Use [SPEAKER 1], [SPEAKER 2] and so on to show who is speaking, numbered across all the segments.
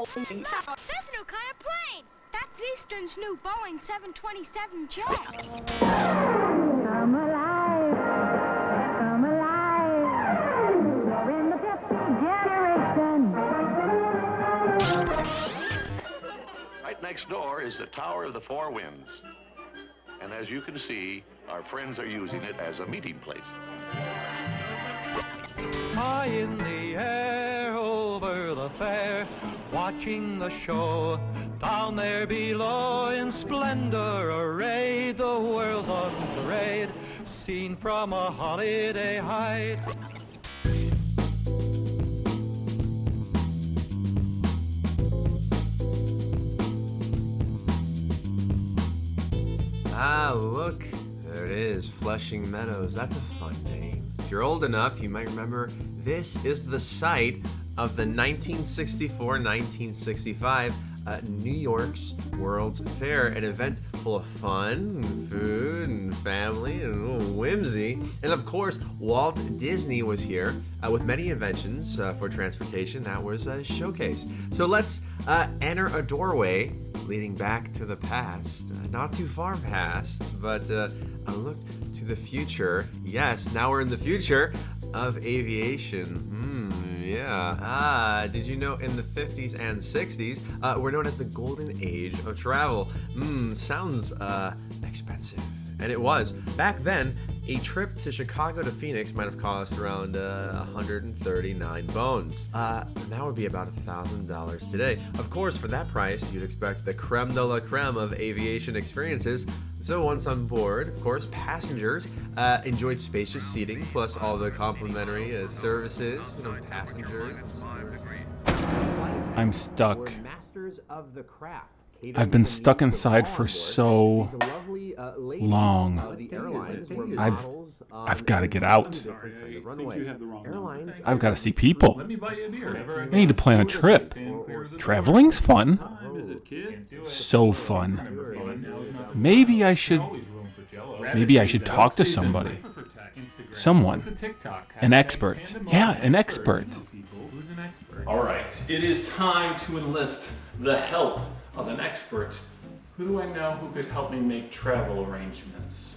[SPEAKER 1] That's a new kind of plane. That's Eastern's new Boeing 727 jet. Come alive. Come alive. You're in the 50th generation.
[SPEAKER 2] Right next door is the Tower of the Four Winds. And as you can see, our friends are using it as a meeting place.
[SPEAKER 3] High in the air over the fair, watching the show. Down there below in splendor arrayed, the world's on parade, seen from a holiday height.
[SPEAKER 4] Ah, look, there it is, Flushing Meadows. That's a fun name. If you're old enough, you might remember this is the site of the 1964-1965 New York's World's Fair, an event full of fun, food, and family, and a little whimsy. And of course, Walt Disney was here with many inventions for transportation. That was a showcase. So let's enter a doorway leading back to the past. Not too far past, but a look to the future. Yes, now we're in the future of aviation. Yeah. Did you know in the 50s and 60s were known as the golden age of travel? Sounds expensive. And it was. Back then, a trip to Chicago to Phoenix might have cost around 139 bones. That would be about $1,000 today. Of course, for that price, you'd expect the creme de la creme of aviation experiences. So once on board, of course, passengers enjoyed spacious seating, plus all the complimentary services, passengers.
[SPEAKER 5] I'm stuck.
[SPEAKER 4] Were masters of the craft.
[SPEAKER 5] I've been stuck inside for so long. I've got to get out. I've got to see people. I need to plan a trip. Traveling's fun. So fun. Maybe I should talk to somebody. Someone. An expert. Yeah, an expert.
[SPEAKER 6] All right, it is time to enlist the help of an expert. Who do I know who could help me make travel arrangements?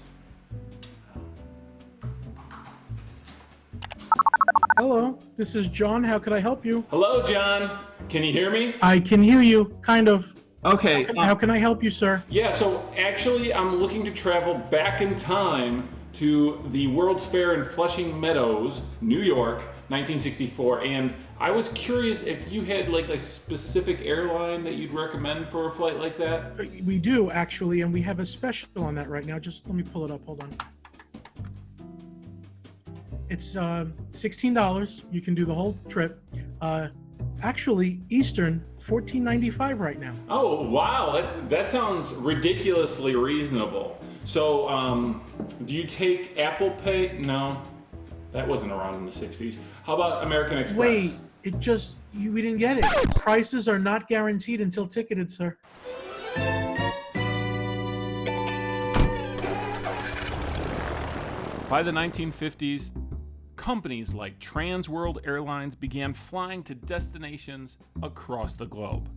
[SPEAKER 7] Hello, this is John. How can I help you?
[SPEAKER 6] Hello, John. Can you hear me?
[SPEAKER 7] I can hear you, kind of.
[SPEAKER 6] Okay.
[SPEAKER 7] How can I help you, sir?
[SPEAKER 6] Yeah, so actually I'm looking to travel back in time to the World's Fair in Flushing Meadows, New York, 1964, and I was curious if you had like a specific airline that you'd recommend for a flight like that?
[SPEAKER 7] We do, actually, and we have a special on that right now. Just let me pull it up. Hold on. It's $16. You can do the whole trip. Actually, Eastern, $14.95 right now.
[SPEAKER 6] Oh, wow, that sounds ridiculously reasonable. So, do you take Apple Pay? No, that wasn't around in the 60s. How about American Express?
[SPEAKER 7] Wait, we didn't get it. Prices are not guaranteed until ticketed, sir.
[SPEAKER 5] By the 1950s, companies like Trans World Airlines began flying to destinations across the globe.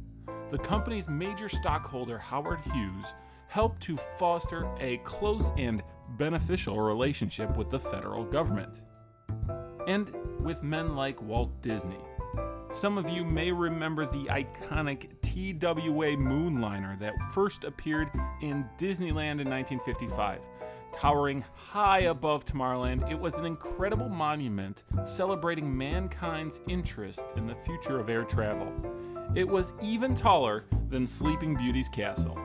[SPEAKER 5] The company's major stockholder, Howard Hughes, helped to foster a close and beneficial relationship with the federal government and with men like Walt Disney. Some of you may remember the iconic TWA Moonliner that first appeared in Disneyland in 1955. Towering high above Tomorrowland, it was an incredible monument celebrating mankind's interest in the future of air travel. It was even taller than Sleeping Beauty's castle.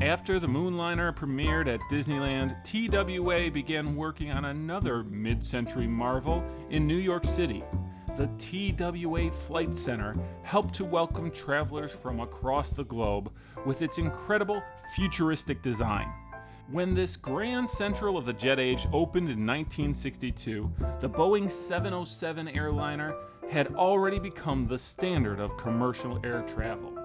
[SPEAKER 5] After the Moonliner premiered at Disneyland, TWA began working on another mid-century marvel in New York City. The TWA Flight Center helped to welcome travelers from across the globe with its incredible futuristic design. When this Grand Central of the jet age opened in 1962, the Boeing 707 airliner had already become the standard of commercial air travel.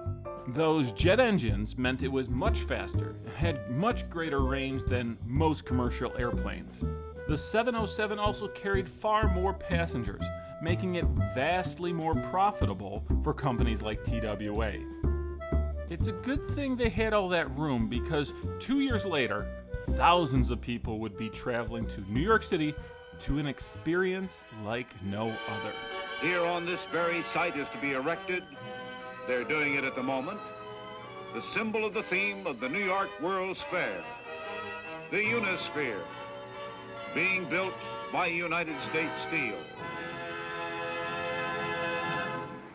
[SPEAKER 5] Those jet engines meant it was much faster and had much greater range than most commercial airplanes. The 707 also carried far more passengers, making it vastly more profitable for companies like TWA. It's a good thing they had all that room, because 2 years later, thousands of people would be traveling to New York City to an experience like no other.
[SPEAKER 8] Here on this very site is to be erected, they're doing it at the moment, the symbol of the theme of the New York World's Fair, the Unisphere, being built by United States Steel.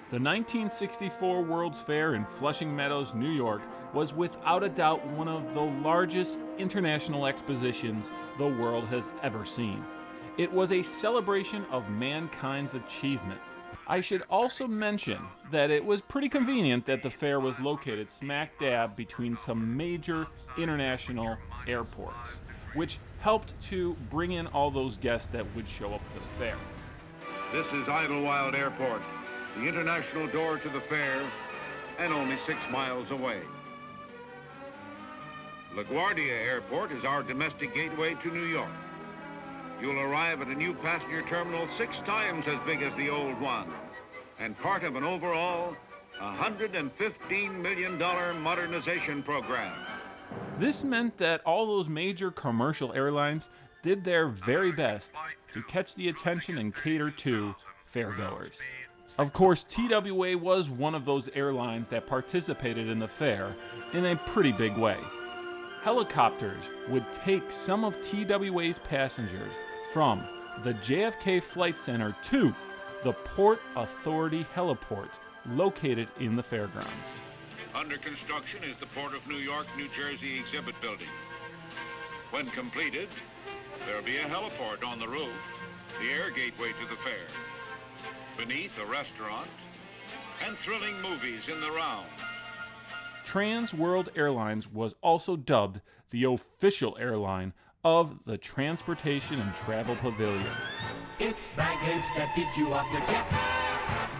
[SPEAKER 5] The 1964 World's Fair in Flushing Meadows, New York, was without a doubt one of the largest international expositions the world has ever seen. It was a celebration of mankind's achievements. I should also mention that it was pretty convenient that the fair was located smack dab between some major international airports, which helped to bring in all those guests that would show up for the fair.
[SPEAKER 8] This is Idlewild Airport, the international door to the fair, and only 6 miles away. LaGuardia Airport is our domestic gateway to New York. You'll arrive at a new passenger terminal 6 times as big as the old one, and part of an overall $115 million modernization program.
[SPEAKER 5] This meant that all those major commercial airlines did their very best to catch the attention and cater to fairgoers. Of course, TWA was one of those airlines that participated in the fair in a pretty big way. Helicopters would take some of TWA's passengers from the JFK Flight Center to the Port Authority Heliport located in the fairgrounds.
[SPEAKER 8] Under construction is the Port of New York, New Jersey exhibit building. When completed, there'll be a heliport on the roof, the air gateway to the fair. Beneath, a restaurant and thrilling movies in the round.
[SPEAKER 5] Trans World Airlines was also dubbed the official airline of the Transportation and Travel Pavilion.
[SPEAKER 9] It's baggage that beats you off your jet.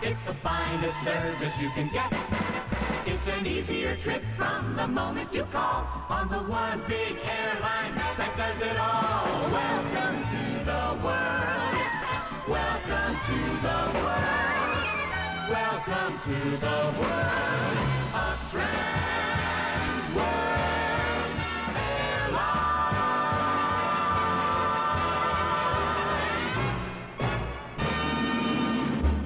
[SPEAKER 9] It's the finest service you can get. It's an easier trip from the moment you call on the one big airline that does it all. Welcome to the world. Welcome to the world. Welcome to the world of Trans World Airlines.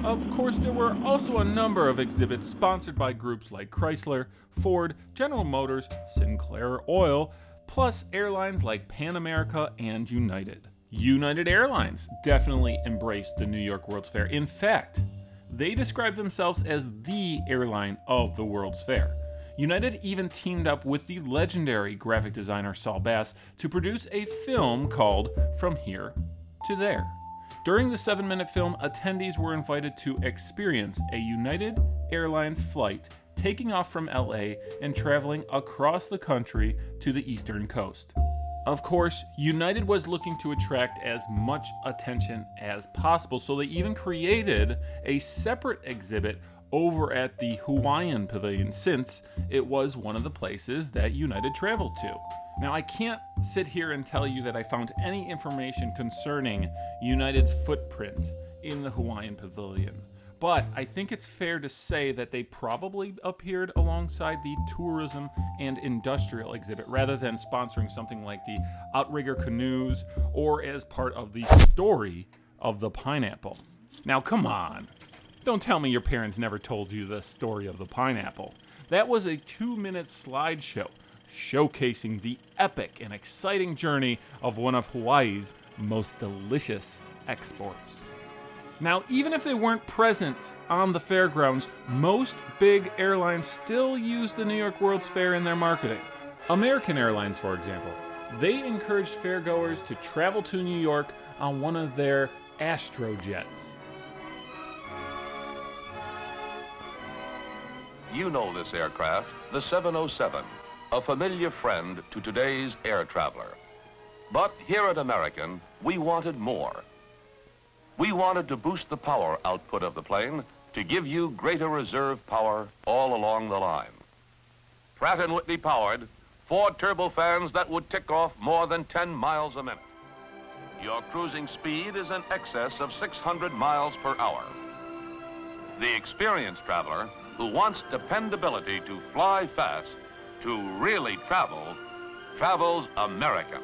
[SPEAKER 5] Of course, there were also a number of exhibits sponsored by groups like Chrysler, Ford, General Motors, Sinclair Oil, plus airlines like Pan America and United. United Airlines definitely embraced the New York World's Fair. In fact, they described themselves as the airline of the World's Fair. United even teamed up with the legendary graphic designer Saul Bass to produce a film called From Here to There. During the 7-minute film, attendees were invited to experience a United Airlines flight taking off from LA and traveling across the country to the eastern coast. Of course, United was looking to attract as much attention as possible, so they even created a separate exhibit over at the Hawaiian Pavilion, since it was one of the places that United traveled to. Now, I can't sit here and tell you that I found any information concerning United's footprint in the Hawaiian Pavilion, but I think it's fair to say that they probably appeared alongside the tourism and industrial exhibit rather than sponsoring something like the outrigger canoes or as part of the story of the pineapple. Now, come on. Don't tell me your parents never told you the story of the pineapple. That was a 2-minute slideshow showcasing the epic and exciting journey of one of Hawaii's most delicious exports. Now, even if they weren't present on the fairgrounds, most big airlines still use the New York World's Fair in their marketing. American Airlines, for example, they encouraged fairgoers to travel to New York on one of their Astrojets.
[SPEAKER 10] You know this aircraft, the 707, a familiar friend to today's air traveler. But here at American, we wanted more. We wanted to boost the power output of the plane to give you greater reserve power all along the line. Pratt & Whitney powered 4 turbofans that would tick off more than 10 miles a minute. your cruising speed is in excess of 600 miles per hour. The experienced traveler who wants dependability to fly fast, to really travel, travels American.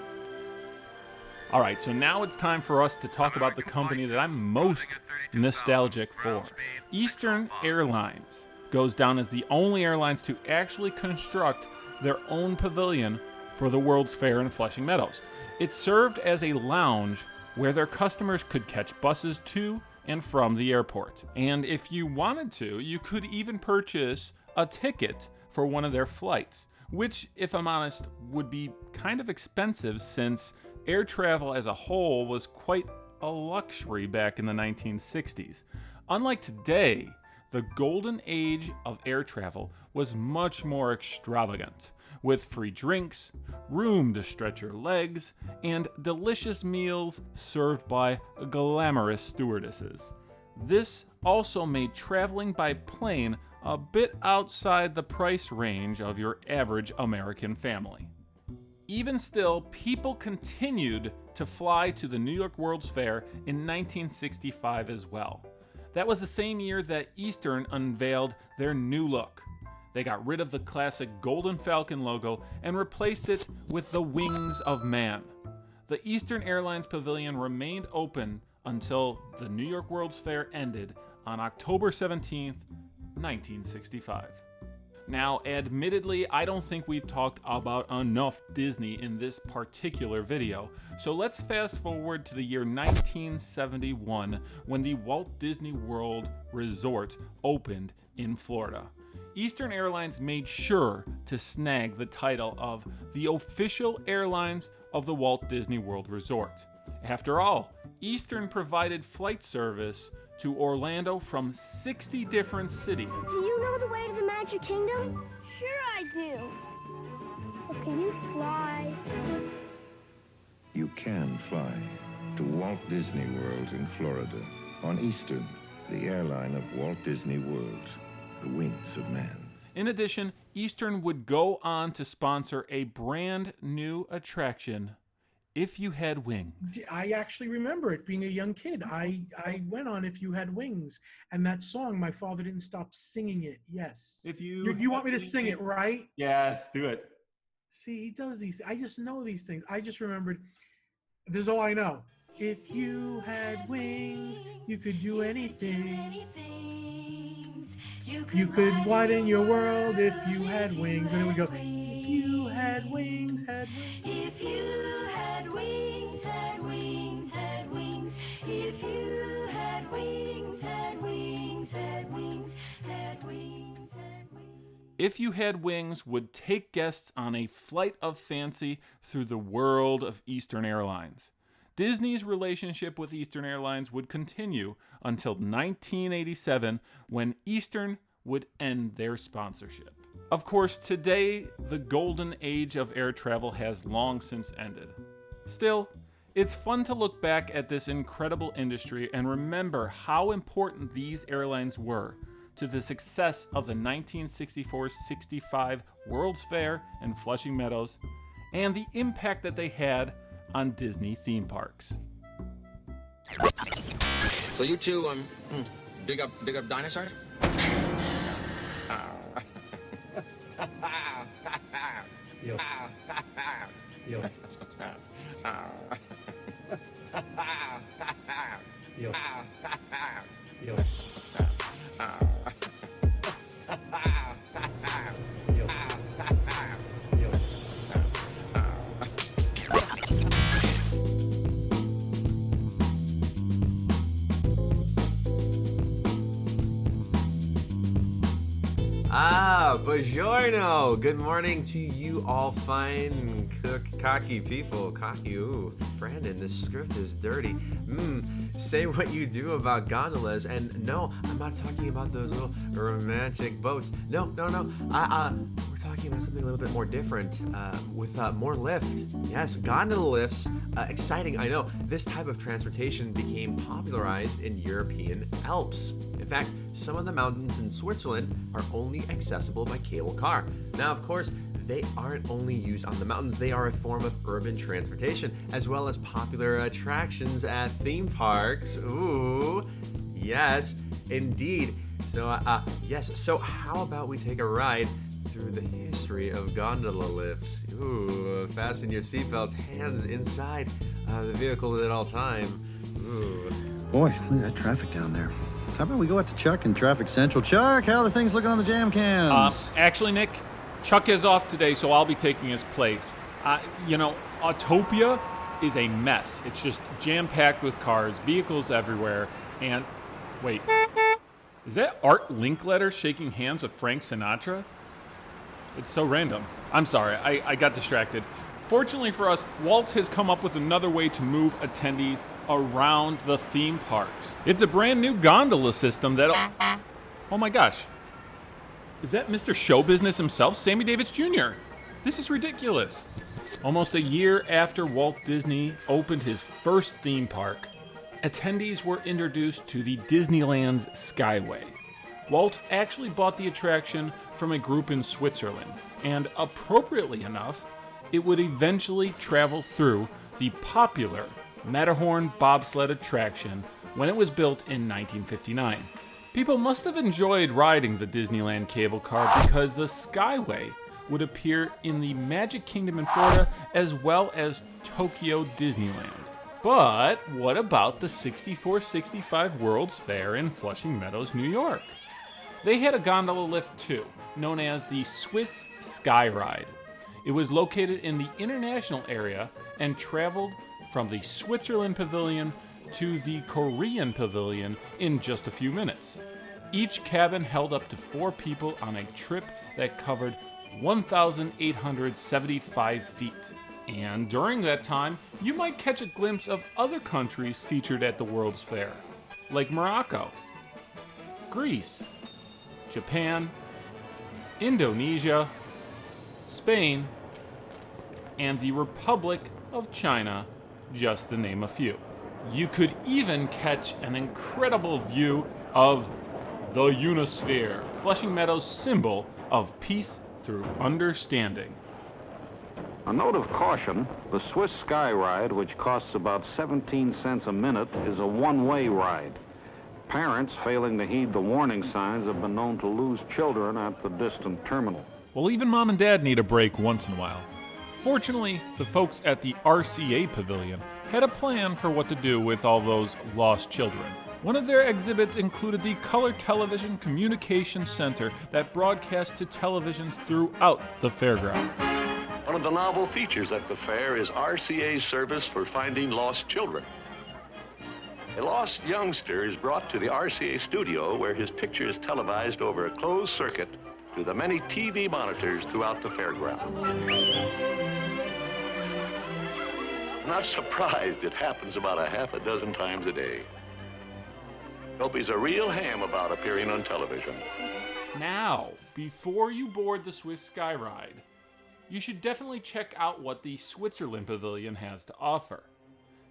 [SPEAKER 5] All right, so now it's time for us to talk about the company that I'm most nostalgic for. Eastern Airlines goes down as the only airlines to actually construct their own pavilion for the World's Fair in Flushing Meadows. It served as a lounge where their customers could catch buses to and from the airport. And if you wanted to, you could even purchase a ticket for one of their flights, which, if I'm honest, would be kind of expensive since air travel as a whole was quite a luxury back in the 1960s. Unlike today, the golden age of air travel was much more extravagant, with free drinks, room to stretch your legs, and delicious meals served by glamorous stewardesses. This also made traveling by plane a bit outside the price range of your average American family. Even still, people continued to fly to the New York World's Fair in 1965 as well. That was the same year that Eastern unveiled their new look. They got rid of the classic Golden Falcon logo and replaced it with the Wings of Man. The Eastern Airlines Pavilion remained open until the New York World's Fair ended on October 17th, 1965. Now, admittedly, I don't think we've talked about enough Disney in this particular video, so let's fast forward to the year 1971 when the Walt Disney World Resort opened in Florida. Eastern Airlines made sure to snag the title of the official airlines of the Walt Disney World Resort. After all, Eastern provided flight service to Orlando from 60 different cities.
[SPEAKER 1] Do you know the way to the Magic Kingdom? Sure I do. But can you fly?
[SPEAKER 11] You can fly to Walt Disney World in Florida on Eastern, the airline of Walt Disney World, the Wings of Man.
[SPEAKER 5] In addition, Eastern would go on to sponsor a brand new attraction, If You Had Wings.
[SPEAKER 7] I actually remember it being a young kid. I went on If You Had Wings, and that song, my father didn't stop singing it. Yes.
[SPEAKER 5] If you
[SPEAKER 7] want me to sing it, right?
[SPEAKER 5] Yes, do it.
[SPEAKER 7] See, he does these. I just know these things. I just remembered. This is all I know. If you had wings, you could do anything. You could widen your world if you had wings. And then we go, if you had wings, had wings.
[SPEAKER 9] If you had wings, had wings, had wings. If you had wings, had wings, had wings, had wings, had wings.
[SPEAKER 5] If You Had Wings would take guests on a flight of fancy through the world of Eastern Airlines. Disney's relationship with Eastern Airlines would continue until 1987 when Eastern would end their sponsorship. Of course, today, the golden age of air travel has long since ended. Still, it's fun to look back at this incredible industry and remember how important these airlines were to the success of the 1964-65 World's Fair in Flushing Meadows and the impact that they had on Disney theme parks.
[SPEAKER 12] So you two dig up dinosaurs?
[SPEAKER 7] Yo. Yo. Yo. Yo.
[SPEAKER 4] Buongiorno. Good morning to you all fine, cocky people. Cocky, ooh. Brandon, this script is dirty. Say what you do about gondolas. And no, I'm not talking about those little romantic boats. No. We're talking about something a little bit more different, with more lift. Yes, gondola lifts. Exciting, I know. This type of transportation became popularized in European Alps. In fact, some of the mountains in Switzerland are only accessible by cable car. Now, of course, they aren't only used on the mountains, they are a form of urban transportation, as well as popular attractions at theme parks. Ooh, yes, indeed. So, yes, so how about we take a ride through the history of gondola lifts? Ooh, fasten your seatbelts, hands inside the vehicle at all time. Ooh.
[SPEAKER 13] Boy, look at that traffic down there. How about we go out to Chuck in Traffic Central? Chuck, how are the things looking on the jam cams?
[SPEAKER 6] Actually, Nick, Chuck is off today, so I'll be taking his place. Autopia is a mess. It's just jam-packed with cars, vehicles everywhere, and... Wait. Is that Art Linkletter shaking hands with Frank Sinatra? It's so random. I'm sorry, I got distracted. Fortunately for us, Walt has come up with another way to move attendees around the theme parks. It's a brand new gondola system that'll... Oh my gosh. Is that Mr. Show Business himself, Sammy Davis Jr.? This is ridiculous. Almost a year after Walt Disney opened his first theme park, attendees were introduced to the Disneyland's Skyway. Walt actually bought the attraction from a group in Switzerland, and appropriately enough, it would eventually travel through the popular Matterhorn bobsled attraction when it was built in 1959. People must have enjoyed riding the Disneyland cable car because the Skyway would appear in the Magic Kingdom in Florida as well as Tokyo Disneyland. But what about the 6465 World's Fair in Flushing Meadows, New York? They had a gondola lift too, known as the Swiss Sky Ride. It was located in the international area and traveled from the Switzerland Pavilion to the Korean Pavilion in just a few minutes. Each cabin held up to 4 people on a trip that covered 1,875 feet. And during that time, you might catch a glimpse of other countries featured at the World's Fair, like Morocco, Greece, Japan, Indonesia, Spain, and the Republic of China, just to name a few. You could even catch an incredible view of the Unisphere, Flushing Meadows' symbol of peace through understanding.
[SPEAKER 8] A note of caution, the Swiss Sky Ride, which costs about 17 cents a minute, is a one-way ride. Parents failing to heed the warning signs have been known to lose children at the distant terminal.
[SPEAKER 6] Well, even Mom and Dad need a break once in a while. Fortunately, the folks at the RCA Pavilion had a plan for what to do with all those lost children. One of their exhibits included the Color Television Communication Center that broadcast to televisions throughout the fairgrounds.
[SPEAKER 2] One of the novel features at the fair is RCA's service for finding lost children. A lost youngster is brought to the RCA studio where his picture is televised over a closed circuit to the many TV monitors throughout the fairground. I'm not surprised it happens about a half a dozen times a day. Dopey's a real ham about appearing on television.
[SPEAKER 6] Now, before you board the Swiss Sky Ride, you should definitely check out what the Switzerland Pavilion has to offer.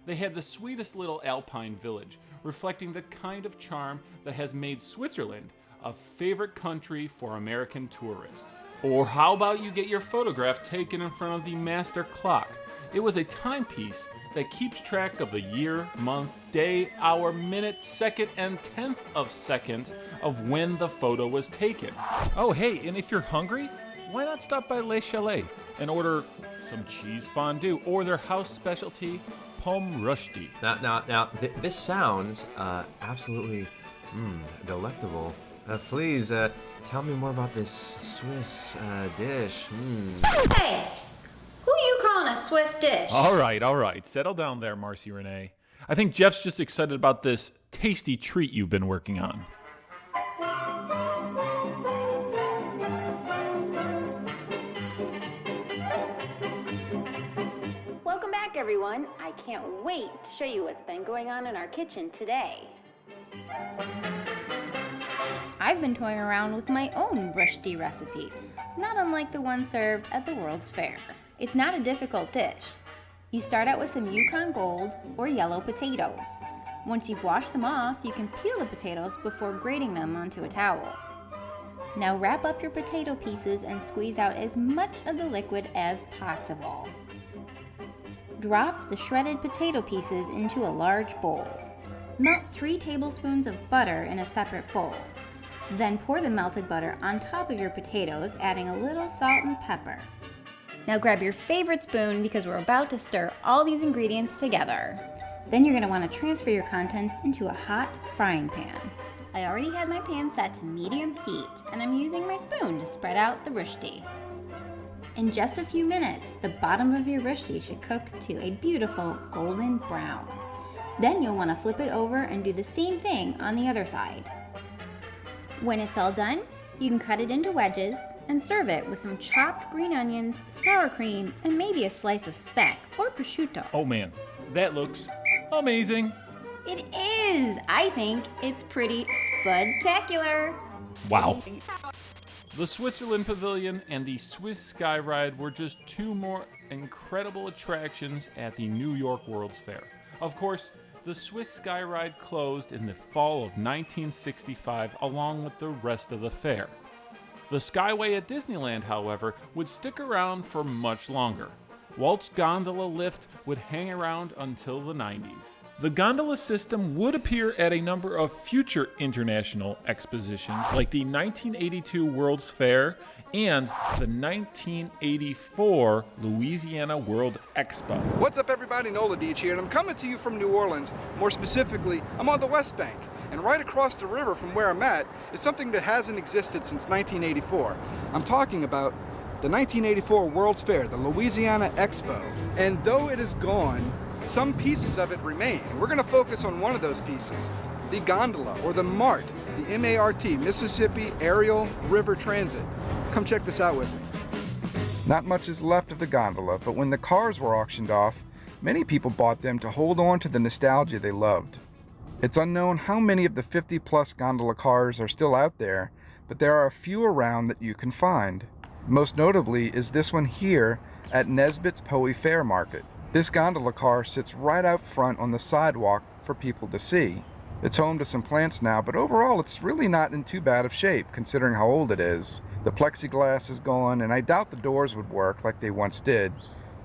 [SPEAKER 6] They had the sweetest little alpine village, reflecting the kind of charm that has made Switzerland a favorite country for American tourists. Or how about you get your photograph taken in front of the master clock? It was a timepiece that keeps track of the year, month, day, hour, minute, second, and tenth of second of when the photo was taken. Oh hey, and if you're hungry, why not stop by Le Chalet and order some cheese fondue or their house specialty, pomme rusty.
[SPEAKER 4] Now, this sounds absolutely delectable. Please tell me more about this Swiss dish.
[SPEAKER 14] Hey, who you calling a Swiss dish?
[SPEAKER 6] All right. Settle down there, Marcy Renee. I think Jeff's just excited about this tasty treat you've been working on.
[SPEAKER 14] Welcome back, everyone. I can't wait to show you what's been going on in our kitchen today. I've been toying around with my own brushti recipe, not unlike the one served at the World's Fair. It's not a difficult dish. You start out with some Yukon Gold or yellow potatoes. Once you've washed them off, you can peel the potatoes before grating them onto a towel. Now wrap up your potato pieces and squeeze out as much of the liquid as possible. Drop the shredded potato pieces into a large bowl. Melt 3 tablespoons of butter in a separate bowl. Then pour the melted butter on top of your potatoes, adding a little salt and pepper. Now grab your favorite spoon because we're about to stir all these ingredients together. Then you're going to want to transfer your contents into a hot frying pan. I already had my pan set to medium heat, and I'm using my spoon to spread out the rushdi. In just a few minutes, the bottom of your rushdi should cook to a beautiful golden brown. Then you'll want to flip it over and do the same thing on the other side. When it's all done, you can cut it into wedges and serve it with some chopped green onions, sour cream, and maybe a slice of speck or prosciutto.
[SPEAKER 5] Oh man, that looks amazing.
[SPEAKER 14] It is! I think it's pretty spudtacular.
[SPEAKER 5] Wow. The Switzerland Pavilion and the Swiss Sky Ride were just 2 more incredible attractions at the New York World's Fair. Of course, the Swiss Sky Ride closed in the fall of 1965 along with the rest of the fair. The Skyway at Disneyland, however, would stick around for much longer. Walt's gondola lift would hang around until the 90s. The gondola system would appear at a number of future international expositions like the 1982 World's Fair and the 1984 Louisiana World Expo.
[SPEAKER 15] What's up everybody, Nola Deach here, and I'm coming to you from New Orleans. More specifically, I'm on the West Bank, and right across the river from where I'm at is something that hasn't existed since 1984. I'm talking about the 1984 World's Fair, the Louisiana Expo. And though it is gone, some pieces of it remain. We're going to focus on one of those pieces, the gondola, or the MART, the M-A-R-T, Mississippi Aerial River Transit. Come check this out with me. Not much is left of the gondola, but when the cars were auctioned off, many people bought them to hold on to the nostalgia they loved. It's unknown how many of the 50-plus gondola cars are still out there, but there are a few around that you can find. Most notably is this one here at Nesbitt's Poe Fair Market. This gondola car sits right out front on the sidewalk for people to see. It's home to some plants now, but overall it's really not in too bad of shape considering how old it is. The plexiglass is gone, and I doubt the doors would work like they once did.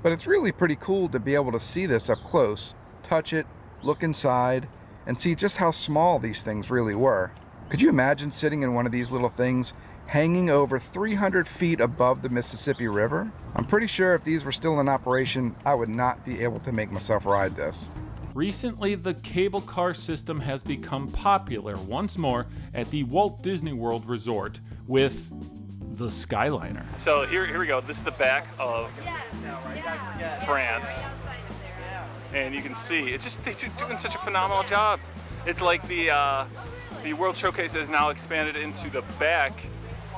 [SPEAKER 15] But it's really pretty cool to be able to see this up close, touch it, look inside, and see just how small these things really were. Could you imagine sitting in one of these little things hanging over 300 feet above the Mississippi River? I'm pretty sure if these were still in operation, I would not be able to make myself ride this.
[SPEAKER 5] Recently, the cable car system has become popular once more at the Walt Disney World Resort with the Skyliner.
[SPEAKER 6] So here we go. This is the back of France. And you can see, it's just, they're doing such a phenomenal job. It's like the World Showcase has now expanded into the back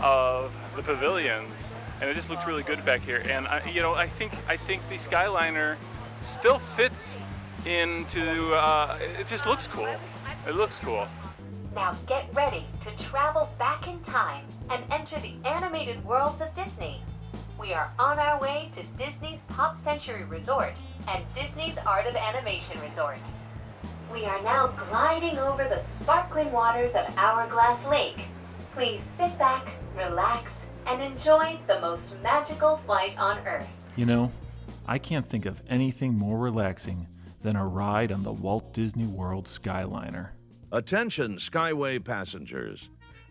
[SPEAKER 6] of the pavilions, and it just looks really good back here. And I think the Skyliner still fits into. It just looks cool. It looks cool.
[SPEAKER 16] Now get ready to travel back in time and enter the animated worlds of Disney. We are on our way to Disney's Pop Century Resort and Disney's Art of Animation Resort. We are now gliding over the sparkling waters of Hourglass Lake. Please sit back, relax, and enjoy the most magical flight on Earth.
[SPEAKER 5] You know, I can't think of anything more relaxing than a ride on the Walt Disney World Skyliner.
[SPEAKER 17] Attention Skyway passengers.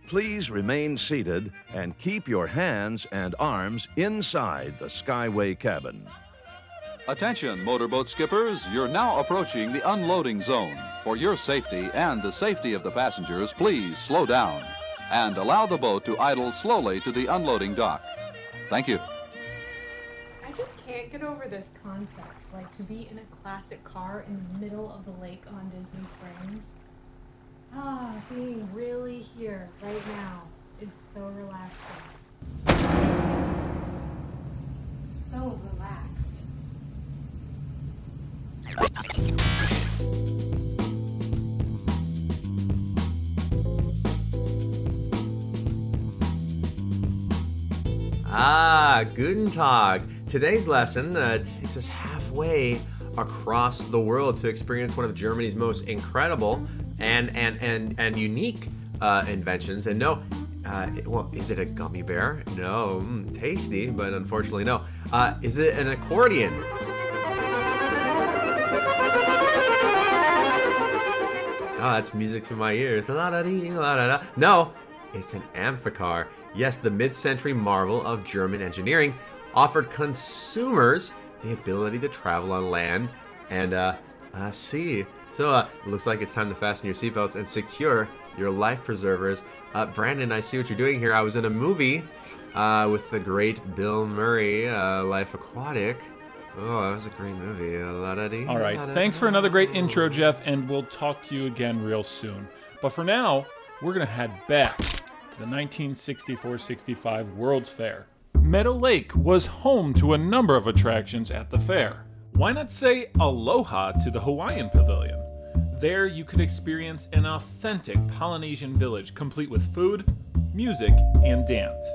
[SPEAKER 17] Please remain seated and keep your hands and arms inside the Skyway cabin.
[SPEAKER 18] Attention motorboat skippers, you're now approaching the unloading zone. For your safety and the safety of the passengers, please slow down and allow the boat to idle slowly to the unloading dock. Thank you.
[SPEAKER 19] I just can't get over this concept, like to be in a classic car in the middle of the lake on Disney Springs. Being really here right now is so relaxing. So relaxed.
[SPEAKER 4] Guten Tag. Today's lesson takes us halfway across the world to experience one of Germany's most incredible and unique inventions. And no, Well, is it a gummy bear? No. Tasty, but unfortunately no. Is it an accordion? Oh, that's music to my ears. La-da-dee, la-da-da. No, it's an amphicar. Yes, the mid-century marvel of German engineering offered consumers the ability to travel on land and sea. So it looks like it's time to fasten your seatbelts and secure your life preservers. Brandon, I see what you're doing here. I was in a movie with the great Bill Murray, Life Aquatic. Oh, that was a great movie.
[SPEAKER 5] All right, thanks for another great intro, Jeff, and we'll talk to you again real soon. But for now, we're going to head back to the 1964-65 World's Fair. Meadow Lake was home to a number of attractions at the fair. Why not say aloha to the Hawaiian Pavilion? There you could experience an authentic Polynesian village complete with food, music, and dance.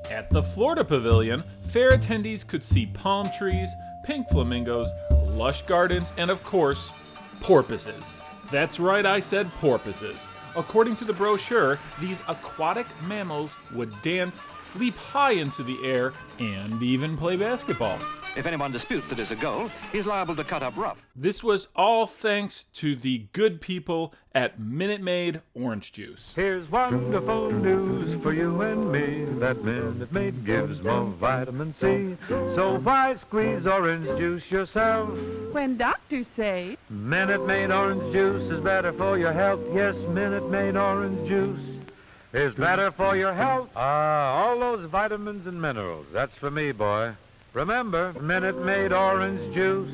[SPEAKER 5] At the Florida Pavilion, fair attendees could see palm trees, pink flamingos, lush gardens, and of course, porpoises. That's right, I said porpoises. According to the brochure, these aquatic mammals would dance, leap high into the air, and even play basketball.
[SPEAKER 20] If anyone disputes that it's a goal, he's liable to cut up rough.
[SPEAKER 5] This was all thanks to the good people at Minute Maid Orange Juice.
[SPEAKER 3] Here's wonderful news for you and me, that Minute Maid gives more vitamin C. So why squeeze orange juice yourself?
[SPEAKER 21] When doctors say
[SPEAKER 3] Minute Maid orange juice is better for your health. Yes, Minute Maid orange juice is better for your health. All those vitamins and minerals, that's for me, boy. Remember, Minute Maid orange juice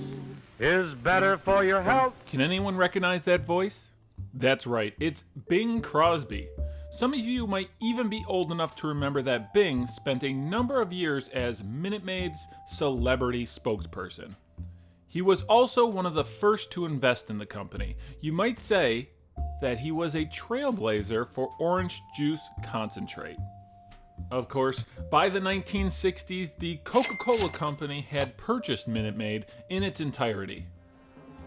[SPEAKER 3] is better for your health.
[SPEAKER 5] Can anyone recognize that voice? That's right, it's Bing Crosby. Some of you might even be old enough to remember that Bing spent a number of years as Minute Maid's celebrity spokesperson. He was also one of the first to invest in the company. You might say that he was a trailblazer for orange juice concentrate. Of course, by the 1960s, the Coca-Cola Company had purchased Minute Maid in its entirety.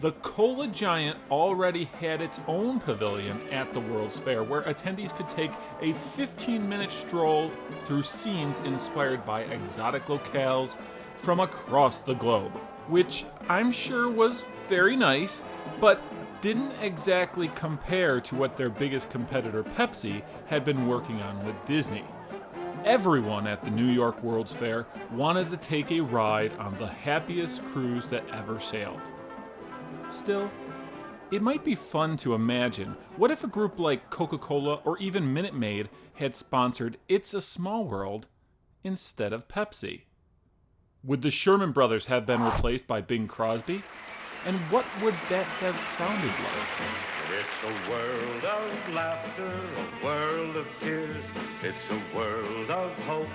[SPEAKER 5] The cola giant already had its own pavilion at the World's Fair, where attendees could take a 15-minute stroll through scenes inspired by exotic locales from across the globe, which I'm sure was very nice, but didn't exactly compare to what their biggest competitor, Pepsi, had been working on with Disney. Everyone at the New York World's Fair wanted to take a ride on the happiest cruise that ever sailed. Still, it might be fun to imagine, what if a group like Coca-Cola or even Minute Maid had sponsored It's a Small World instead of Pepsi? Would the Sherman Brothers have been replaced by Bing Crosby? And what would that have sounded like?
[SPEAKER 3] It's a world of laughter, a world of tears. It's a world of hopes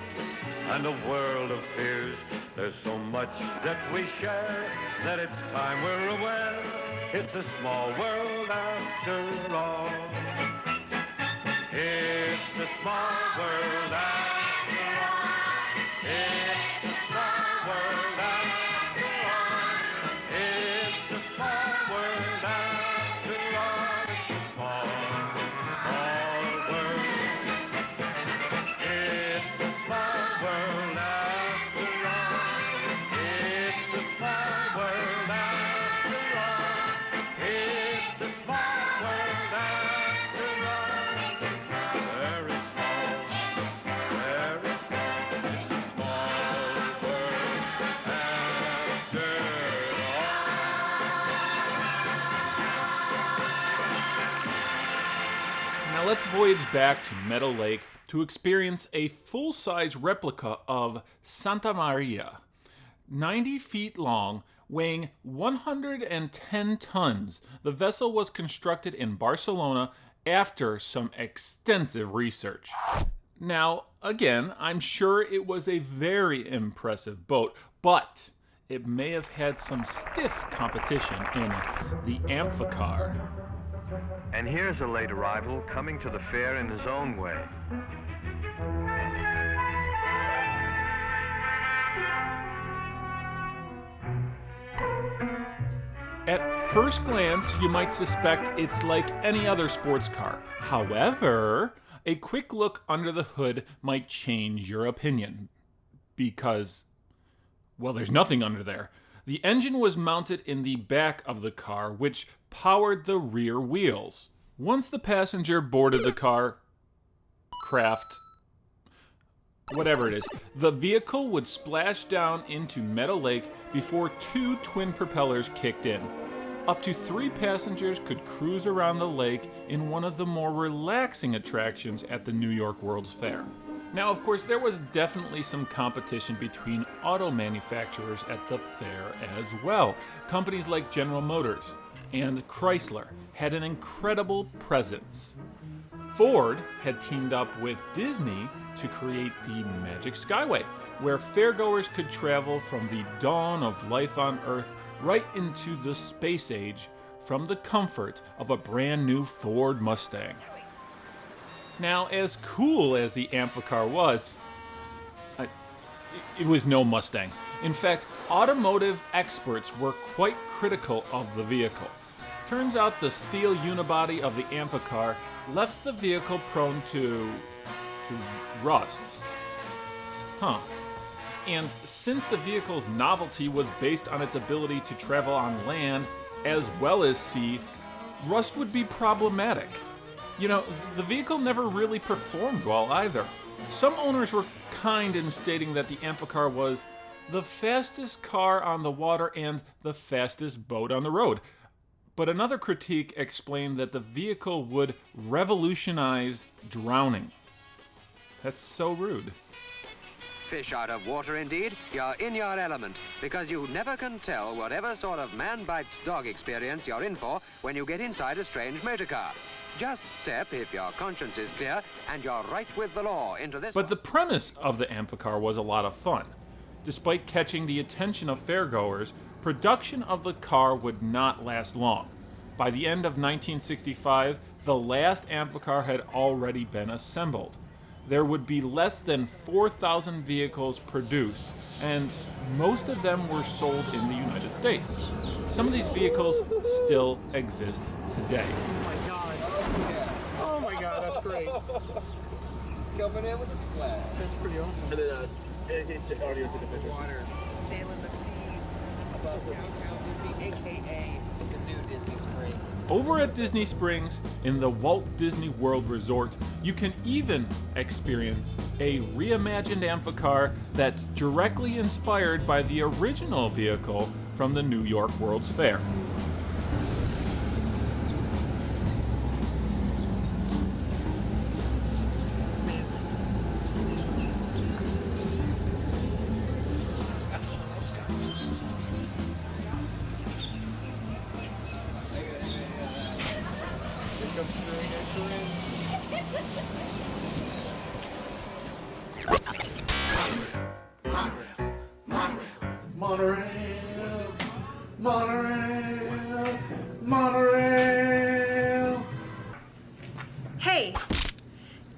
[SPEAKER 3] and a world of fears. There's so much that we share that it's time we're aware. It's a small world after all. It's a small world after all. It's a small world after all. It's a small world after all. It's a small world. It's a small world after all. It's a small world after all. It's a small world after all. Very small, very small. It's a small world after all.
[SPEAKER 5] Now let's voyage back to Meadow Lake to experience a full-size replica of Santa Maria. 90 feet long, weighing 110 tons, the vessel was constructed in Barcelona after some extensive research. Now, again, I'm sure it was a very impressive boat, but it may have had some stiff competition in the amphicar.
[SPEAKER 11] And here's a late arrival coming to the fair in his own way.
[SPEAKER 5] At first glance, you might suspect it's like any other sports car. However, a quick look under the hood might change your opinion. Because, well, there's nothing under there. The engine was mounted in the back of the car, which powered the rear wheels. Once the passenger boarded the car, craft, whatever it is, the vehicle would splash down into Meadow Lake before 2 twin propellers kicked in. Up to 3 passengers could cruise around the lake in one of the more relaxing attractions at the New York World's Fair. Now, of course, there was definitely some competition between auto manufacturers at the fair as well. Companies like General Motors and Chrysler had an incredible presence. Ford had teamed up with Disney to create the Magic Skyway, where fairgoers could travel from the dawn of life on Earth right into the space age from the comfort of a brand new Ford Mustang. Now, as cool as the Amphicar was, it was no Mustang. In fact, automotive experts were quite critical of the vehicle. Turns out the steel unibody of the Amphicar left the vehicle prone to rust. And since the vehicle's novelty was based on its ability to travel on land as well as sea, rust would be problematic. You know, the vehicle never really performed well either. Some owners were kind in stating that the Amphicar was the fastest car on the water and the fastest boat on the road. But another critique explained that the vehicle would revolutionize drowning. That's so rude.
[SPEAKER 10] Fish out of water, indeed. You're in your element, because you never can tell whatever sort of man-bites-dog experience you're in for when you get inside a strange motor car. Just step, if your conscience is clear, and you're right with the law into this.
[SPEAKER 5] But the premise of the Amphicar was a lot of fun. Despite catching the attention of fairgoers, production of the car would not last long. By the end of 1965, the last Amphicar had already been assembled. There would be less than 4,000 vehicles produced, and most of them were sold in the United States. Some of these vehicles still exist today.
[SPEAKER 7] Oh my god. Oh my god, that's great.
[SPEAKER 12] Coming in with a splash.
[SPEAKER 7] That's pretty awesome.
[SPEAKER 12] And then audience in the picture. Water, sailing the seas above downtown Disney, aka the new Disney Springs.
[SPEAKER 5] Over at Disney Springs, in the Walt Disney World Resort, you can even experience a reimagined Amphicar that's directly inspired by the original vehicle from the New York World's Fair.
[SPEAKER 7] Monorail.
[SPEAKER 22] Hey,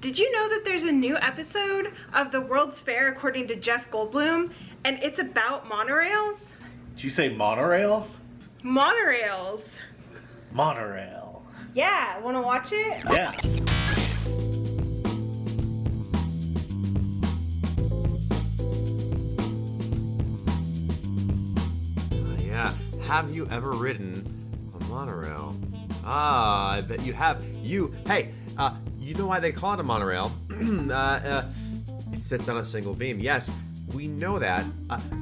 [SPEAKER 22] did you know that there's a new episode of the World's Fair according to Jeff Goldblum, and it's about monorails?
[SPEAKER 23] Did you say monorails?
[SPEAKER 22] Monorails.
[SPEAKER 23] Monorail.
[SPEAKER 22] Yeah, wanna watch it?
[SPEAKER 23] Yeah.
[SPEAKER 4] Yeah. Have you ever ridden a monorail? I bet you have. Hey, you know why they call it a monorail? It sits on a single beam. Yes, we know that.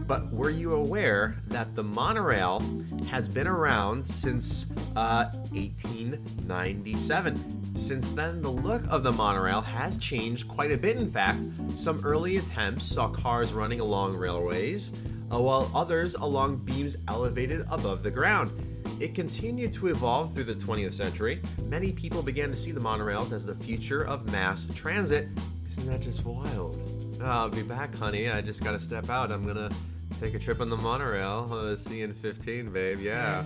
[SPEAKER 4] But were you aware that the monorail has been around since 1897? Since then, the look of the monorail has changed quite a bit. In fact, some early attempts saw cars running along railways, while others along beams elevated above the ground. It continued to evolve through the 20th century. Many people began to see the monorails as the future of mass transit. Isn't that just wild? I'll be back, honey. I just gotta step out. I'm gonna take a trip on the monorail. See you in 15, babe. Yeah.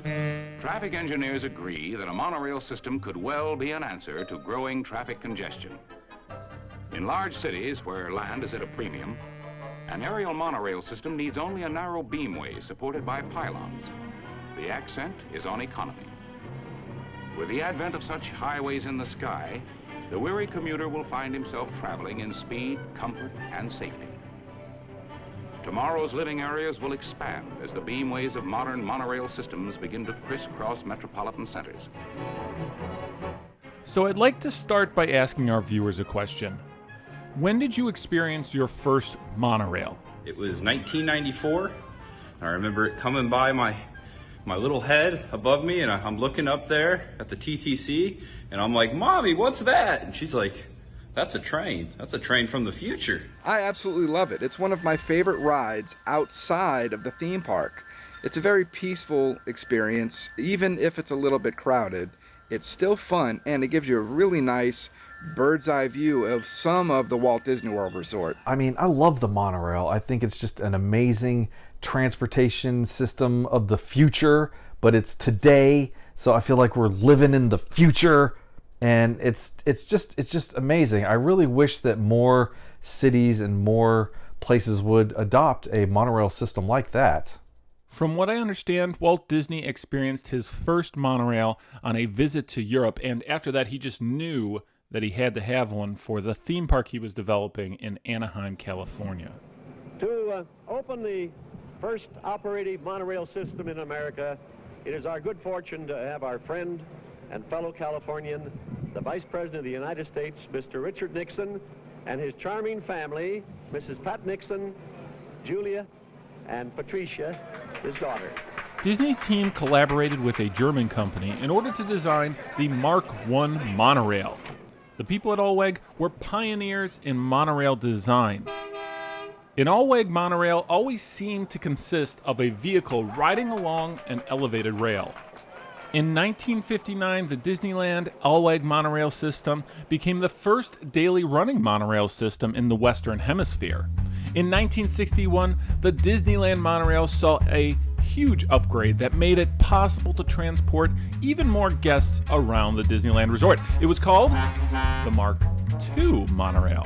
[SPEAKER 8] Traffic engineers agree that a monorail system could well be an answer to growing traffic congestion. In large cities where land is at a premium, an aerial monorail system needs only a narrow beamway supported by pylons. The accent is on economy. With the advent of such highways in the sky,
[SPEAKER 1] the weary commuter will find himself traveling in speed, comfort, and safety. Tomorrow's living areas will expand as the beamways of modern monorail systems begin to crisscross metropolitan centers.
[SPEAKER 5] So I'd like to start by asking our viewers a question. When did you experience your first monorail?
[SPEAKER 9] It was 1994. I remember it coming by my little head above me, and I'm looking up there at the TTC, and I'm like, "Mommy, what's that?" And she's like, "That's a train. That's a train from the future."
[SPEAKER 15] I absolutely love it. It's one of my favorite rides outside of the theme park. It's a very peaceful experience. Even if it's a little bit crowded, it's still fun, and it gives you a really nice bird's eye view of some of the Walt Disney World Resort.
[SPEAKER 13] I mean, I love the monorail. I think it's just an amazing transportation system of the future, but it's today, so I feel like we're living in the future, and it's just amazing. I really wish that more cities and more places would adopt a monorail system like that.
[SPEAKER 5] From what I understand, Walt Disney experienced his first monorail on a visit to Europe, and after that he just knew that he had to have one for the theme park he was developing in Anaheim, California.
[SPEAKER 24] To open the first operating monorail system in America, it is our good fortune to have our friend and fellow Californian, the Vice President of the United States, Mr. Richard Nixon, and his charming family, Mrs. Pat Nixon, Julia, and Patricia, his daughters.
[SPEAKER 5] Disney's team collaborated with a German company in order to design the Mark I monorail. The people at Allweg were pioneers in monorail design. An Allweg monorail always seemed to consist of a vehicle riding along an elevated rail. In 1959, the Disneyland Allweg monorail system became the first daily running monorail system in the Western Hemisphere. In 1961, the Disneyland monorail saw a huge upgrade that made it possible to transport even more guests around the Disneyland Resort. It was called the Mark II monorail.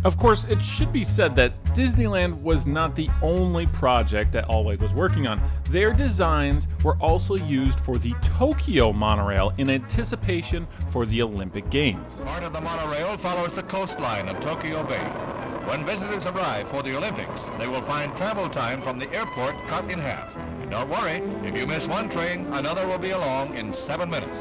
[SPEAKER 5] Of course, it should be said that Disneyland was not the only project that Allweg was working on. Their designs were also used for the Tokyo monorail in anticipation for the Olympic Games.
[SPEAKER 25] Part of the monorail follows the coastline of Tokyo Bay. When visitors arrive for the Olympics, they will find travel time from the airport cut in half. Don't worry, if you miss one train, another will be along in 7 minutes.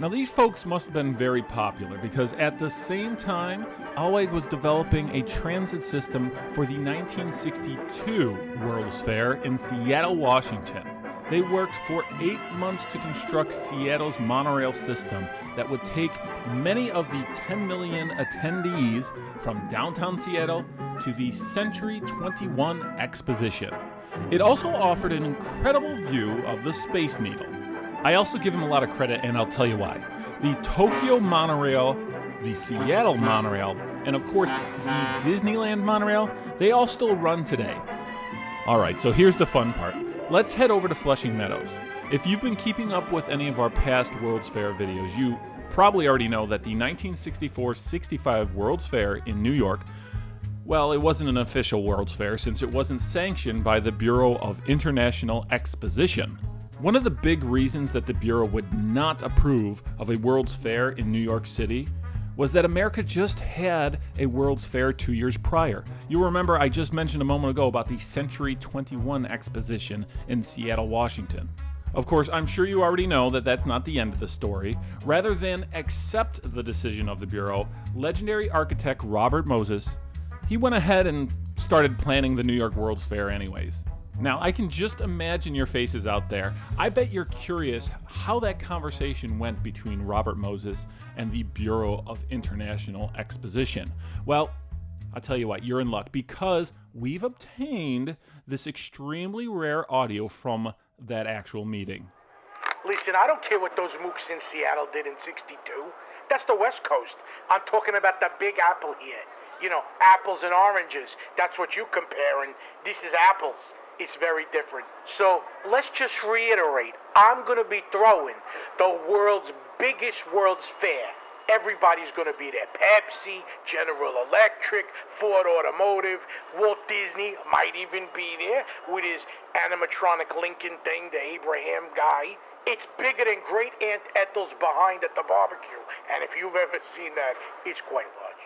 [SPEAKER 5] Now these folks must have been very popular because at the same time, Allweg was developing a transit system for the 1962 World's Fair in Seattle, Washington. They worked for 8 months to construct Seattle's monorail system that would take many of the 10 million attendees from downtown Seattle to the Century 21 Exposition. It also offered an incredible view of the Space Needle. I also give him a lot of credit, and I'll tell you why. The Tokyo monorail, the Seattle monorail, and of course the Disneyland monorail, they all still run today. Alright, so here's the fun part. Let's head over to Flushing Meadows. If you've been keeping up with any of our past World's Fair videos, you probably already know that the 1964-65 World's Fair in New York, well, it wasn't an official World's Fair since it wasn't sanctioned by the Bureau of International Exposition. One of the big reasons that the Bureau would not approve of a World's Fair in New York City was that America just had a World's Fair 2 years prior. You'll remember I just mentioned a moment ago about the Century 21 Exposition in Seattle, Washington. Of course, I'm sure you already know that that's not the end of the story. Rather than accept the decision of the Bureau, legendary architect Robert Moses, he went ahead and started planning the New York World's Fair anyways. Now, I can just imagine your faces out there. I bet you're curious how that conversation went between Robert Moses and the Bureau of International Exposition. Well, I'll tell you what, you're in luck because we've obtained this extremely rare audio from that actual meeting.
[SPEAKER 26] Listen, I don't care what those mooks in Seattle did in '62. That's the West Coast. I'm talking about the Big Apple here. You know, apples and oranges. That's what you comparing. This is apples. It's very different. So let's just reiterate, I'm going to be throwing the world's biggest World's Fair. Everybody's going to be there. Pepsi, General Electric, Ford Automotive, Walt Disney might even be there with his animatronic Lincoln thing, the Abraham guy. It's bigger than Great Aunt Ethel's behind at the barbecue. And if you've ever seen that, it's quite large.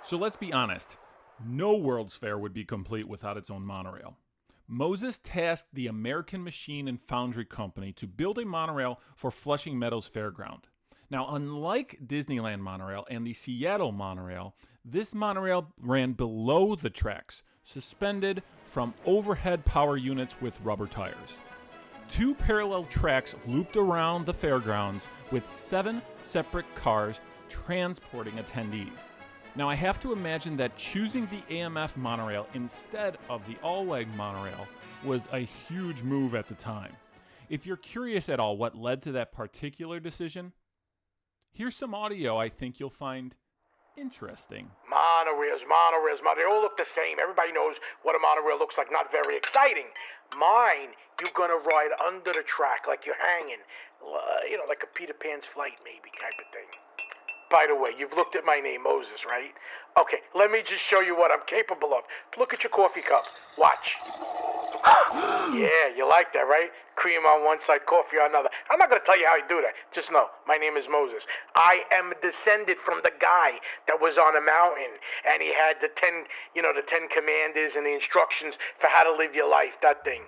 [SPEAKER 5] So let's be honest. No World's Fair would be complete without its own monorail. Moses tasked the American Machine and Foundry Company to build a monorail for Flushing Meadows Fairground. Now, unlike Disneyland monorail and the Seattle monorail, this monorail ran below the tracks, suspended from overhead power units with rubber tires. 2 parallel tracks looped around the fairgrounds with 7 separate cars transporting attendees. Now, I have to imagine that choosing the AMF monorail instead of the all-leg monorail was a huge move at the time. If you're curious at all what led to that particular decision, here's some audio I think you'll find interesting.
[SPEAKER 26] Monorails, they all look the same. Everybody knows what a monorail looks like. Not very exciting. Mine, you're gonna ride under the track like you're hanging. Like a Peter Pan's flight maybe type of thing. By the way, you've looked at my name, Moses, right? Okay, let me just show you what I'm capable of. Look at your coffee cup. Watch. Yeah, you like that, right? Cream on one side, coffee on another. I'm not going to tell you how you do that. Just know, my name is Moses. I am descended from the guy that was on a mountain, and he had the 10 commanders and the instructions for how to live your life, that thing.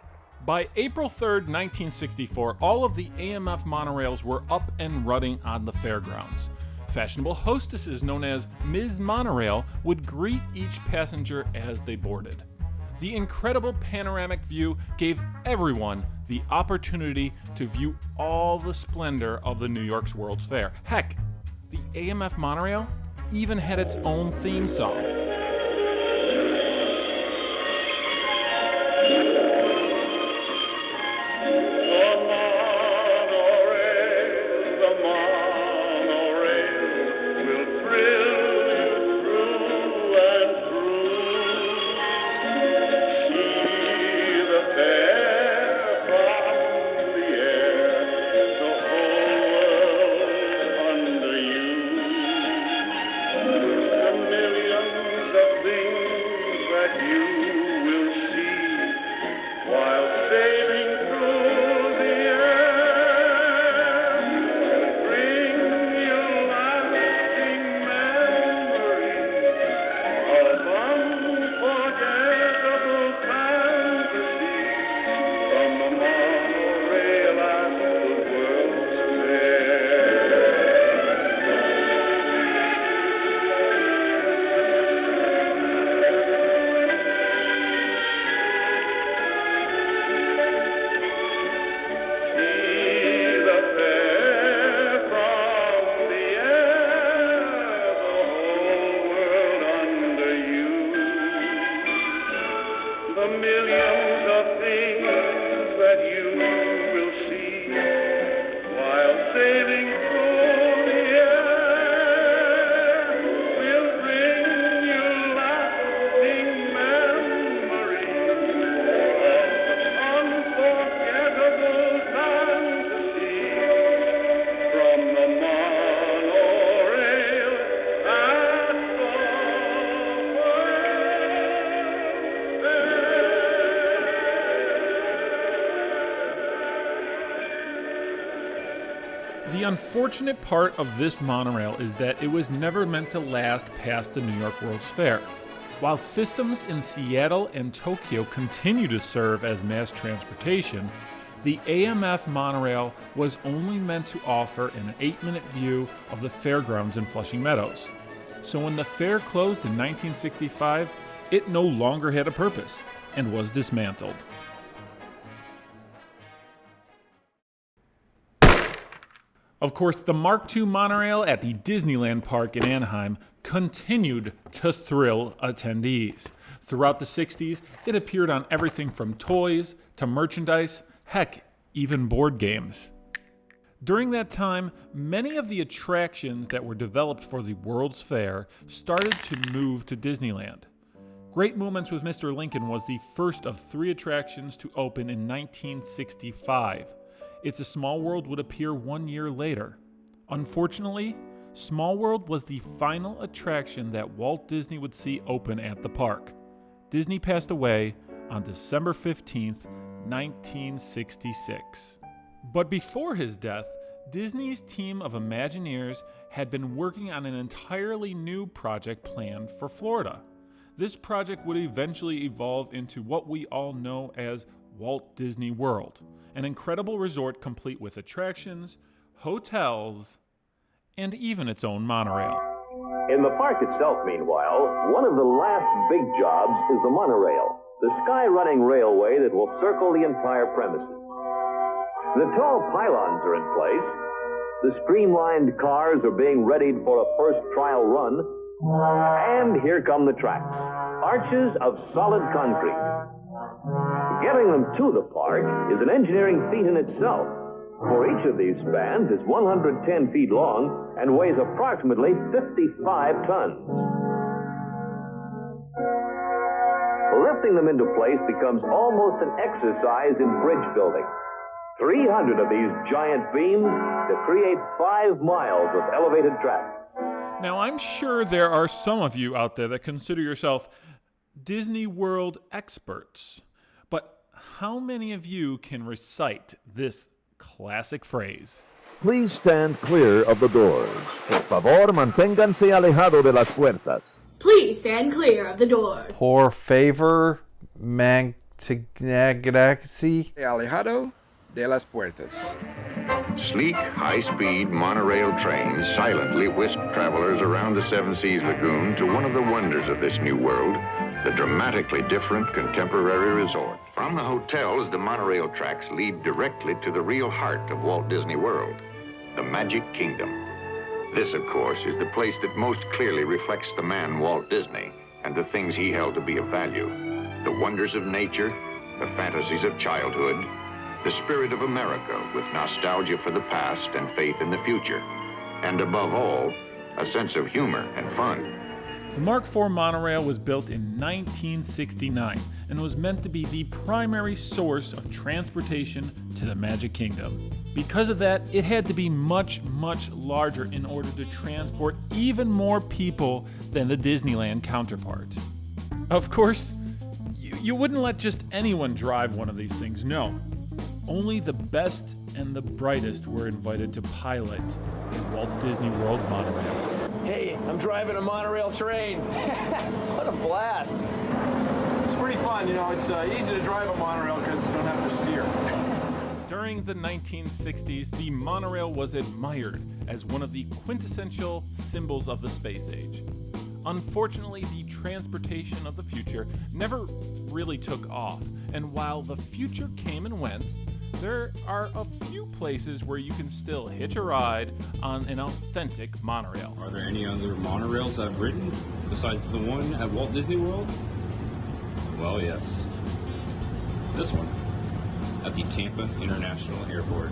[SPEAKER 5] By April 3rd, 1964, all of the AMF monorails were up and running on the fairgrounds. Fashionable hostesses known as Ms. Monorail would greet each passenger as they boarded. The incredible panoramic view gave everyone the opportunity to view all the splendor of the New York's World's Fair. Heck, the AMF monorail even had its own theme song. The unfortunate part of this monorail is that it was never meant to last past the New York World's Fair. While systems in Seattle and Tokyo continue to serve as mass transportation, the AMF monorail was only meant to offer an 8-minute view of the fairgrounds in Flushing Meadows. So when the fair closed in 1965, it no longer had a purpose and was dismantled. Of course, the Mark II monorail at the Disneyland Park in Anaheim continued to thrill attendees. Throughout the 60s, it appeared on everything from toys to merchandise, heck, even board games. During that time, many of the attractions that were developed for the World's Fair started to move to Disneyland. Great Moments with Mr. Lincoln was the first of 3 attractions to open in 1965. It's a Small World would appear 1 year later. Unfortunately, Small World was the final attraction that Walt Disney would see open at the park. Disney passed away on December 15th, 1966. But before his death, Disney's team of Imagineers had been working on an entirely new project planned for Florida. This project would eventually evolve into what we all know as Walt Disney World, an incredible resort complete with attractions, hotels, and even its own monorail.
[SPEAKER 2] In the park itself, meanwhile, one of the last big jobs is the monorail, the sky-running railway that will circle the entire premises. The tall pylons are in place. The streamlined cars are being readied for a first trial run. And here come the tracks, arches of solid concrete. Getting them to the park is an engineering feat in itself, for each of these spans is 110 feet long and weighs approximately 55 tons. Lifting them into place becomes almost an exercise in bridge building. 300 of these giant beams to create 5 miles of elevated track.
[SPEAKER 5] Now, I'm sure there are some of you out there that consider yourself Disney World experts, but how many of you can recite this classic phrase?
[SPEAKER 6] Please stand clear of the doors. Por favor, manténganse alejado de las puertas.
[SPEAKER 14] Please stand clear of the doors.
[SPEAKER 13] Por favor, manténganse
[SPEAKER 15] alejado de las puertas.
[SPEAKER 11] Sleek, high-speed monorail trains silently whisk travelers around the Seven Seas Lagoon to one of the wonders of this new world, the dramatically different contemporary resort. From the hotels, the monorail tracks lead directly to the real heart of Walt Disney World, the Magic Kingdom. This, of course, is the place that most clearly reflects the man Walt Disney and the things he held to be of value. The wonders of nature, the fantasies of childhood, the spirit of America with nostalgia for the past and faith in the future. And above all, a sense of humor and fun.
[SPEAKER 5] The Mark IV monorail was built in 1969 and was meant to be the primary source of transportation to the Magic Kingdom. Because of that, it had to be much, much larger in order to transport even more people than the Disneyland counterpart. Of course, you wouldn't let just anyone drive one of these things, no. Only the best and the brightest were invited to pilot the Walt Disney World monorail.
[SPEAKER 24] Hey, I'm driving a monorail train. What a blast. It's pretty fun, you know, it's easy to drive a monorail because you don't have to steer.
[SPEAKER 5] During the 1960s, the monorail was admired as one of the quintessential symbols of the space age. Unfortunately, the transportation of the future never really took off, and while the future came and went, there are a few places where you can still hitch a ride on an authentic monorail.
[SPEAKER 9] Are there any other monorails I've ridden besides the one at Walt Disney World? Well, yes. This one, at the Tampa International Airport.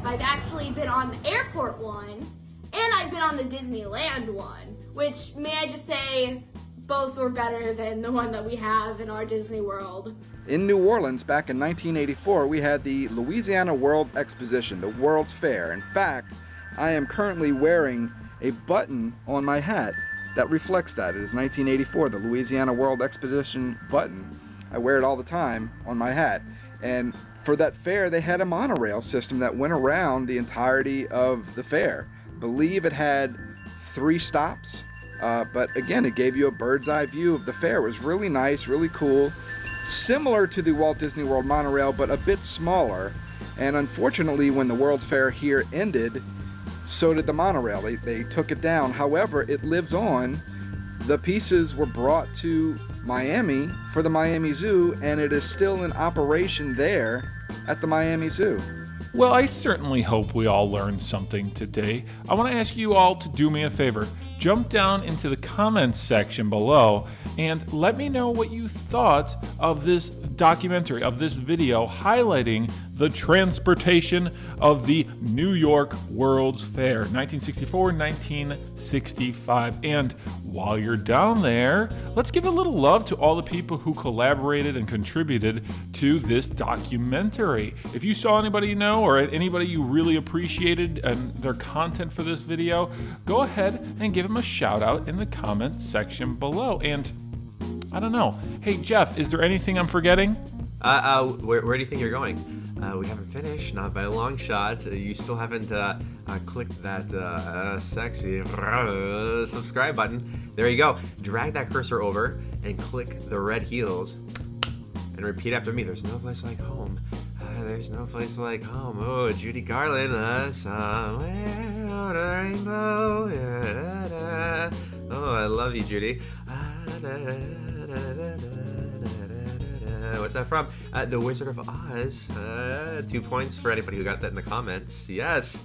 [SPEAKER 14] I've actually been on the airport one, and I've been on the Disneyland one, which, may I just say, both were better than the one that we have in our Disney World.
[SPEAKER 15] In New Orleans, back in 1984, we had the Louisiana World Exposition, the World's Fair. In fact, I am currently wearing a button on my hat that reflects that. It is 1984, the Louisiana World Exposition button. I wear it all the time on my hat. And for that fair, they had a monorail system that went around the entirety of the fair. I believe it had 3 stops, but again, it gave you a bird's eye view of the fair. It was really nice, really cool. Similar to the Walt Disney World monorail, but a bit smaller. And unfortunately, when the World's Fair here ended, so did the monorail. They took it down. However, it lives on. The pieces were brought to Miami for the Miami Zoo, and it is still in operation there at the Miami Zoo.
[SPEAKER 5] Well, I certainly hope we all learned something today. I want to ask you all to do me a favor. Jump down into the comments section below and let me know what you thought of this documentary, of this video highlighting the transportation of the New York World's Fair, 1964-1965. And while you're down there, let's give a little love to all the people who collaborated and contributed to this documentary. If you saw anybody you know or anybody you really appreciated and their content for this video, go ahead and give them a shout out in the comment section below. And I don't know. Hey, Jeff, is there anything I'm forgetting?
[SPEAKER 4] Where do you think you're going? We haven't finished, not by a long shot. You still haven't clicked that sexy subscribe button. There you go. Drag that cursor over and click the red heels and repeat after me. There's no place like home. There's no place like home. Oh, Judy Garland, somewhere on a rainbow. Oh, I love you, Judy. What's that from? The Wizard of Oz. 2 points for anybody who got that in the comments. Yes.